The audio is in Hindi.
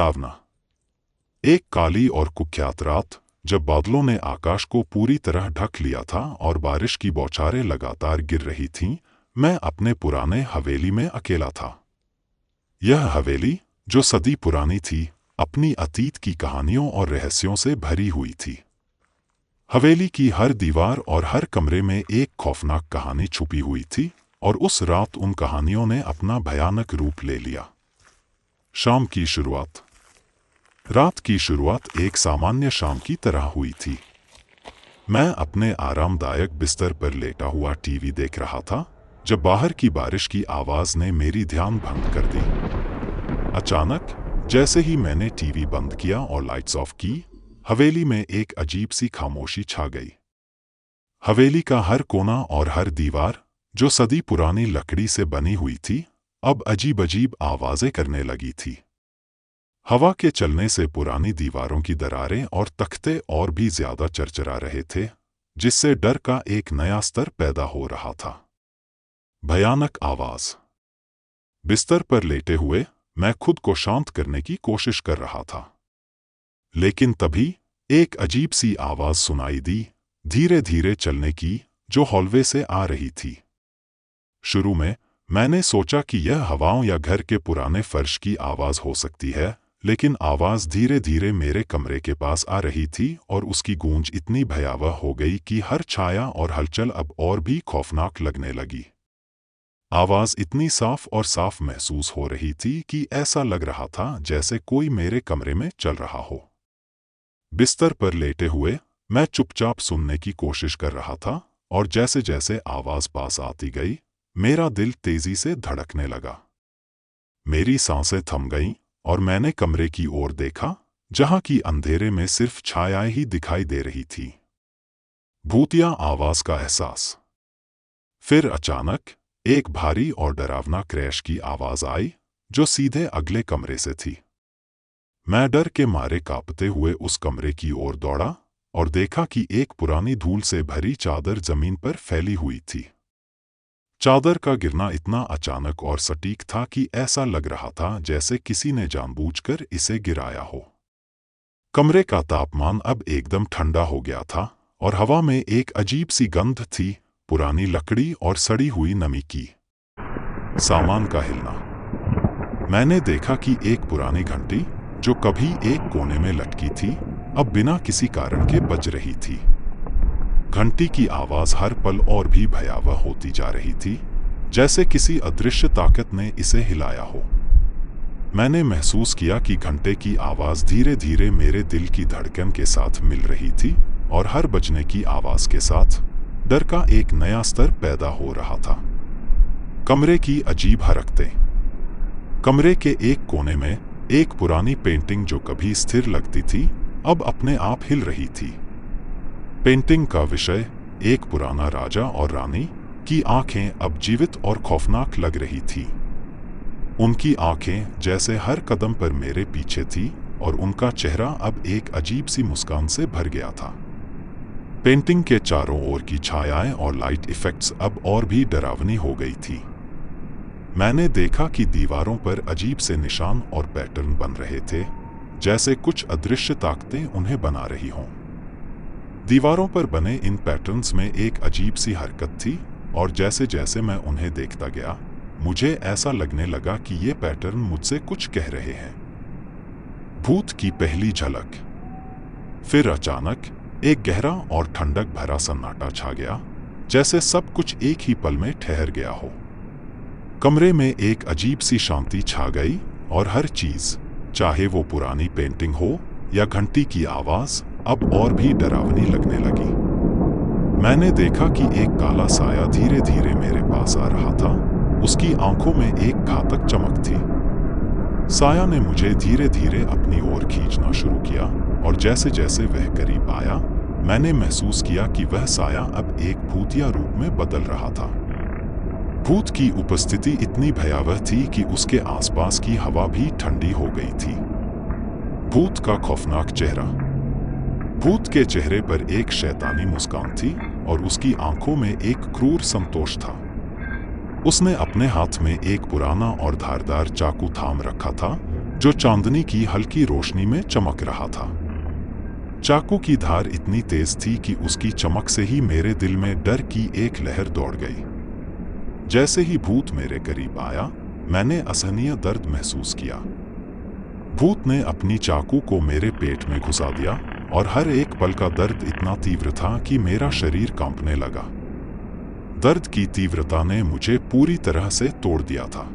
डरावना। एक काली और कुख्यात रात, जब बादलों ने आकाश को पूरी तरह ढक लिया था और बारिश की बौछारें लगातार गिर रही थीं, मैं अपने पुराने हवेली में अकेला था। यह हवेली, जो सदी पुरानी थी, अपनी अतीत की कहानियों और रहस्यों से भरी हुई थी। हवेली की हर दीवार और हर कमरे में एक खौफनाक कहानी छुपी हुई थी, और उस रात उन कहानियों ने अपना भयानक रूप ले लिया। शाम की शुरुआत। रात की शुरुआत एक सामान्य शाम की तरह हुई थी। मैं अपने आरामदायक बिस्तर पर लेटा हुआ टीवी देख रहा था, जब बाहर की बारिश की आवाज़ ने मेरी ध्यान भंग कर दी। अचानक, जैसे ही मैंने टीवी बंद किया और लाइट्स ऑफ की, हवेली में एक अजीब सी खामोशी छा गई। हवेली का हर कोना और हर दीवार, जो सदी पुरानी लकड़ी से बनी हुई थी, अब अजीब अजीब आवाज़ें करने लगी थी। हवा के चलने से पुरानी दीवारों की दरारें और तख्ते और भी ज्यादा चरचरा रहे थे, जिससे डर का एक नया स्तर पैदा हो रहा था। भयानक आवाज़। बिस्तर पर लेटे हुए मैं खुद को शांत करने की कोशिश कर रहा था, लेकिन तभी एक अजीब सी आवाज़ सुनाई दी, धीरे धीरे चलने की, जो हॉलवे से आ रही थी। शुरू में मैंने सोचा कि यह हवाओं या घर के पुराने फर्श की आवाज़ हो सकती है, लेकिन आवाज़ धीरे धीरे मेरे कमरे के पास आ रही थी और उसकी गूंज इतनी भयावह हो गई कि हर छाया और हलचल अब और भी खौफनाक लगने लगी। आवाज़ इतनी साफ और साफ महसूस हो रही थी कि ऐसा लग रहा था जैसे कोई मेरे कमरे में चल रहा हो। बिस्तर पर लेटे हुए मैं चुपचाप सुनने की कोशिश कर रहा था, और जैसे जैसे आवाज़ पास आती गई, मेरा दिल तेजी से धड़कने लगा। मेरी सांसें थम गईं और मैंने कमरे की ओर देखा, जहां की अंधेरे में सिर्फ छायाएं ही दिखाई दे रही थी। भूतिया आवाज़ का एहसास। फिर अचानक एक भारी और डरावना क्रैश की आवाज़ आई, जो सीधे अगले कमरे से थी। मैं डर के मारे कांपते हुए उस कमरे की ओर दौड़ा और देखा कि एक पुरानी धूल से भरी चादर जमीन पर फैली हुई थी। चादर का गिरना इतना अचानक और सटीक था कि ऐसा लग रहा था जैसे किसी ने जानबूझकर इसे गिराया हो। कमरे का तापमान अब एकदम ठंडा हो गया था और हवा में एक अजीब सी गंध थी, पुरानी लकड़ी और सड़ी हुई नमी की। सामान का हिलना। मैंने देखा कि एक पुरानी घंटी, जो कभी एक कोने में लटकी थी, अब बिना किसी कारण के बज रही थी। घंटी की आवाज़ हर पल और भी भयावह होती जा रही थी, जैसे किसी अदृश्य ताकत ने इसे हिलाया हो। मैंने महसूस किया कि घंटे की आवाज़ धीरे धीरे मेरे दिल की धड़कन के साथ मिल रही थी, और हर बजने की आवाज़ के साथ डर का एक नया स्तर पैदा हो रहा था। कमरे की अजीब हरकतें। कमरे के एक कोने में एक पुरानी पेंटिंग, जो कभी स्थिर लगती थी, अब अपने आप हिल रही थी। पेंटिंग का विषय एक पुराना राजा और रानी की आंखें अब जीवित और खौफनाक लग रही थी। उनकी आंखें जैसे हर कदम पर मेरे पीछे थी, और उनका चेहरा अब एक अजीब सी मुस्कान से भर गया था। पेंटिंग के चारों ओर की छायाएं और लाइट इफेक्ट्स अब और भी डरावनी हो गई थी। मैंने देखा कि दीवारों पर अजीब से निशान और पैटर्न बन रहे थे, जैसे कुछ अदृश्य ताकतें उन्हें बना रही हों। दीवारों पर बने इन पैटर्न्स में एक अजीब सी हरकत थी, और जैसे जैसे मैं उन्हें देखता गया, मुझे ऐसा लगने लगा कि ये पैटर्न मुझसे कुछ कह रहे हैं। भूत की पहली झलक। फिर अचानक एक गहरा और ठंडक भरा सन्नाटा छा गया, जैसे सब कुछ एक ही पल में ठहर गया हो। कमरे में एक अजीब सी शांति छा गई, और हर चीज़, चाहे वो पुरानी पेंटिंग हो या घंटी की आवाज़, अब और भी डरावनी लगने लगी। मैंने देखा कि एक काला साया धीरे धीरे मेरे पास आ रहा था। उसकी आंखों में एक घातक चमक थी। साया ने मुझे धीरे धीरे अपनी ओर खींचना शुरू किया, और जैसे जैसे वह करीब आया, मैंने महसूस किया कि वह साया अब एक भूतिया रूप में बदल रहा था। भूत की उपस्थिति इतनी भयावह थी कि उसके आसपास की हवा भी ठंडी हो गई थी। भूत का खौफनाक चेहरा। भूत के चेहरे पर एक शैतानी मुस्कान थी, और उसकी आंखों में एक क्रूर संतोष था। उसने अपने हाथ में एक पुराना और धारदार चाकू थाम रखा था, जो चांदनी की हल्की रोशनी में चमक रहा था। चाकू की धार इतनी तेज थी कि उसकी चमक से ही मेरे दिल में डर की एक लहर दौड़ गई। जैसे ही भूत मेरे करीब आया, मैंने असहनीय दर्द महसूस किया। भूत ने अपनी चाकू को मेरे पेट में घुसा दिया और हर एक पल का दर्द इतना तीव्र था कि मेरा शरीर कांपने लगा। दर्द की तीव्रता ने मुझे पूरी तरह से तोड़ दिया था।